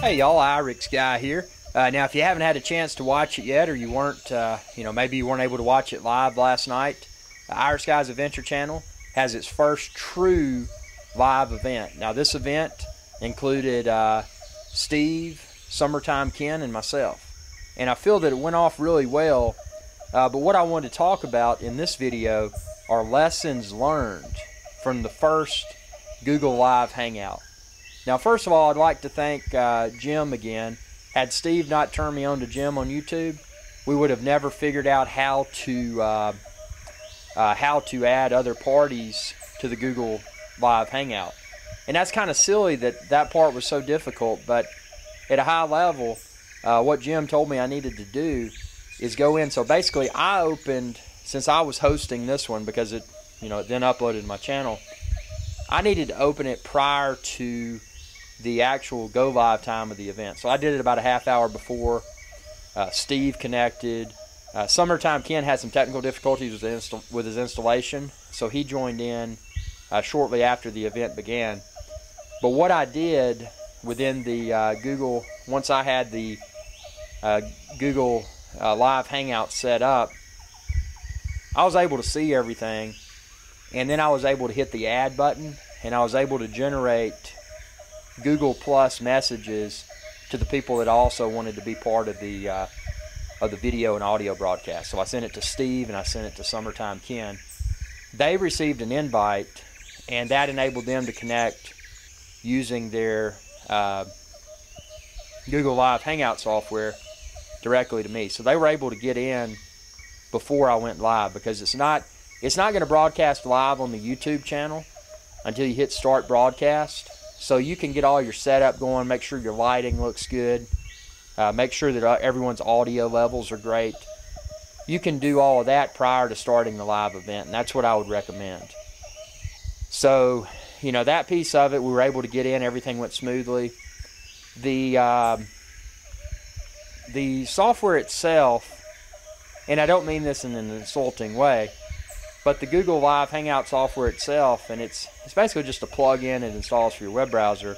Hey y'all, Irix Guy here. Now if you haven't had a chance to watch it yet, or you weren't, maybe you weren't able to watch it live last night, Irix Guy's Adventure Channel has its first true live event. Now this event included Steve, Summertime Ken, and myself. And I feel that it went off really well, but what I wanted to talk about in this video are lessons learned from the first Google Live Hangout. Now, first of all, I'd like to thank Jim again. Had Steve not turned me on to Jim on YouTube, we would have never figured out how to add other parties to the Google Live Hangout. And that's kind of silly that that part was so difficult, but at a high level, what Jim told me I needed to do is go in. So basically, I opened, since I was hosting this one because it then uploaded to my channel, I needed to open it prior to the actual go live time of the event. So I did it about a half hour before. Steve connected. Summertime Ken had some technical difficulties with his installation, so he joined in shortly after the event began. But what I did within the Google, once I had the Google Live Hangout set up, I was able to see everything, and then I was able to hit the add button, and I was able to generate Google Plus messages to the people that also wanted to be part of the video and audio broadcast. So I sent it to Steve and I sent it to Summertime Ken. They received an invite, and that enabled them to connect using their Google Live Hangout software directly to me. So they were able to get in before I went live, because it's not going to broadcast live on the YouTube channel until you hit start broadcast. So you can get all your setup going, make sure your lighting looks good, make sure that everyone's audio levels are great. You can do all of that prior to starting the live event, and that's what I would recommend. So, that piece of it, we were able to get in, everything went smoothly. The software itself, and I don't mean this in an insulting way, but the Google Live Hangout software itself, and it's basically just a plug-in it installs for your web browser,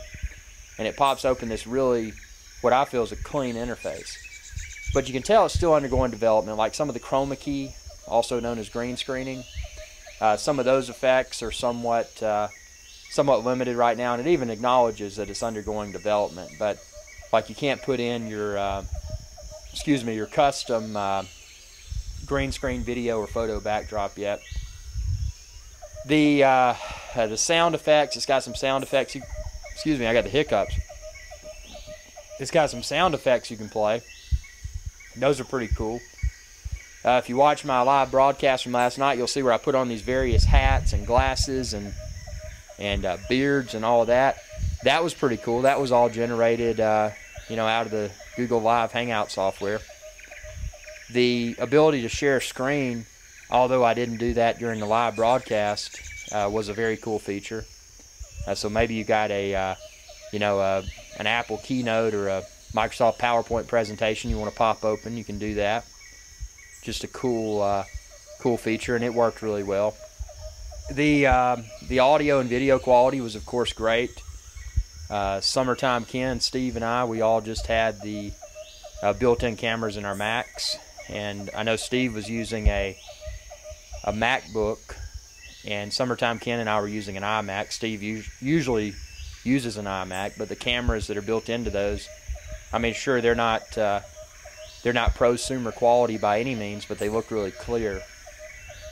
and it pops open this really, what I feel is a clean interface. But you can tell it's still undergoing development, like some of the chroma key, also known as green screening. Some of those effects are somewhat limited right now, and it even acknowledges that it's undergoing development. But like, you can't put in your custom green screen video or photo backdrop yet. The sound effects, it's got some sound effects. Excuse me, I got the hiccups. It's got some sound effects you can play. Those are pretty cool. If you watch my live broadcast from last night, you'll see where I put on these various hats and glasses and beards and all of that. That was pretty cool. That was all generated, out of the Google Live Hangout software. The ability to share screen, although I didn't do that during the live broadcast, was a very cool feature. So maybe you got an Apple Keynote or a Microsoft PowerPoint presentation you want to pop open, you can do that. Just a cool feature, and it worked really well. The audio and video quality was, of course, great. Summertime Ken, Steve, and I, we all just had the built-in cameras in our Macs. And I know Steve was using a MacBook, and Summertime Ken and I were using an iMac. Steve usually uses an iMac, but the cameras that are built into those, I mean, sure, they're not prosumer quality by any means, but they look really clear.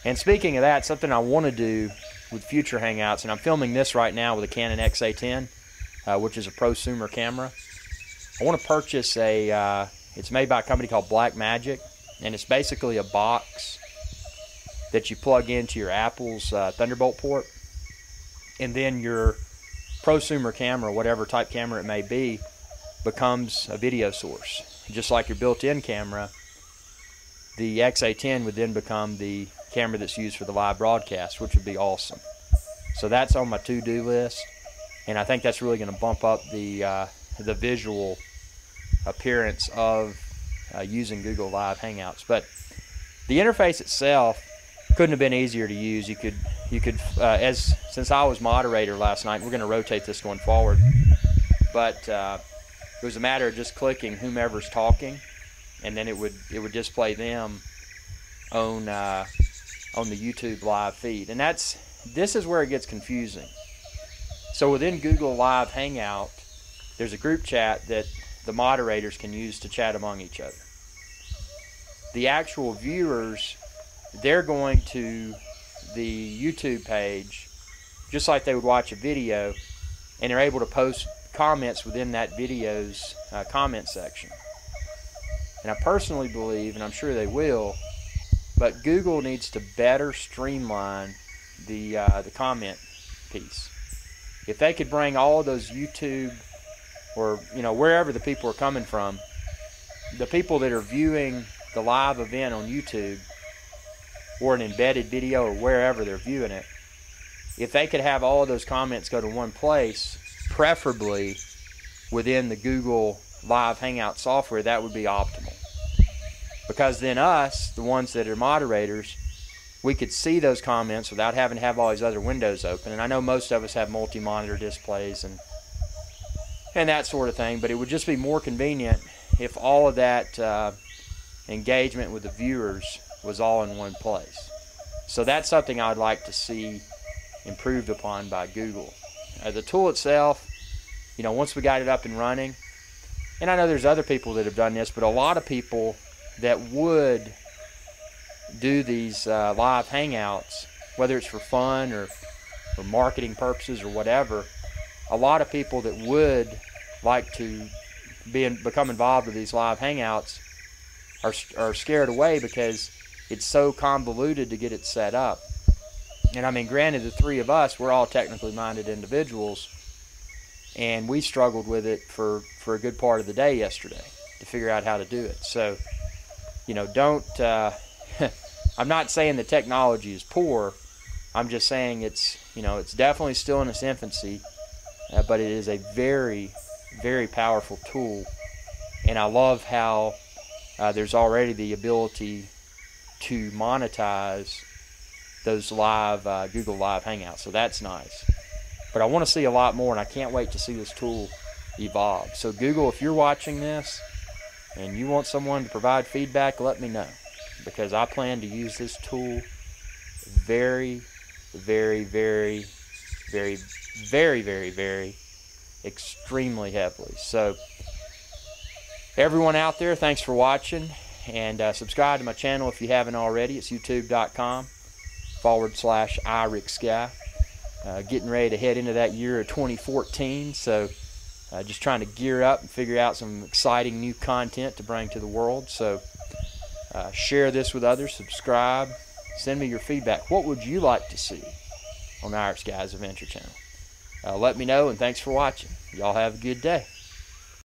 And speaking of that, something I want to do with future Hangouts, and I'm filming this right now with a Canon XA10, which is a prosumer camera. I want to purchase it's made by a company called Blackmagic. And it's basically a box that you plug into your Apple's Thunderbolt port, and then your prosumer camera, whatever type camera it may be, becomes a video source. Just like your built-in camera, the XA10 would then become the camera that's used for the live broadcast, which would be awesome. So that's on my to-do list, and I think that's really going to bump up the visual appearance of using Google Live Hangouts. But the interface itself couldn't have been easier to use. You could since I was moderator last night, we're going to rotate this going forward, but it was a matter of just clicking whomever's talking, and then it would display them on the YouTube live feed. And this is where it gets confusing. So within Google Live Hangout, there's a group chat that the moderators can use to chat among each other. The actual viewers, they're going to the YouTube page just like they would watch a video, and they're able to post comments within that video's comment section. And I personally believe, and I'm sure they will, but Google needs to better streamline the comment piece. If they could bring all of those YouTube, or wherever the people are coming from, the people that are viewing the live event on YouTube or an embedded video or wherever they're viewing it, if they could have all of those comments go to one place, preferably within the Google Live Hangout software, that would be optimal. Because then us, the ones that are moderators, we could see those comments without having to have all these other windows open. And I know most of us have multi-monitor displays and that sort of thing, but it would just be more convenient if all of that engagement with the viewers was all in one place. So that's something I'd like to see improved upon by Google. The tool itself, once we got it up and running, and I know there's other people that have done this, but a lot of people that would do these live hangouts, whether it's for fun or marketing purposes or whatever, a lot of people that would like to become involved with these live hangouts are scared away because it's so convoluted to get it set up. And I mean, granted, the three of us, we're all technically minded individuals, and we struggled with it for a good part of the day yesterday to figure out how to do it. So, don't I'm not saying the technology is poor. I'm just saying it's definitely still in its infancy, but it is a very, very powerful tool. And I love how there's already the ability to monetize those live Google Live Hangouts, so that's nice. But I want to see a lot more, and I can't wait to see this tool evolve. So Google, if you're watching this and you want someone to provide feedback, let me know, because I plan to use this tool very, very, very, very, very, very, very extremely heavily. So everyone out there, thanks for watching, and subscribe to my channel if you haven't already. It's youtube.com/iRickSky. Getting ready to head into that year of 2014, so just trying to gear up and figure out some exciting new content to bring to the world. So share this with others, subscribe, send me your feedback. What would you like to see on the iRickSky's Adventure channel? Let me know, and thanks for watching. Y'all have a good day.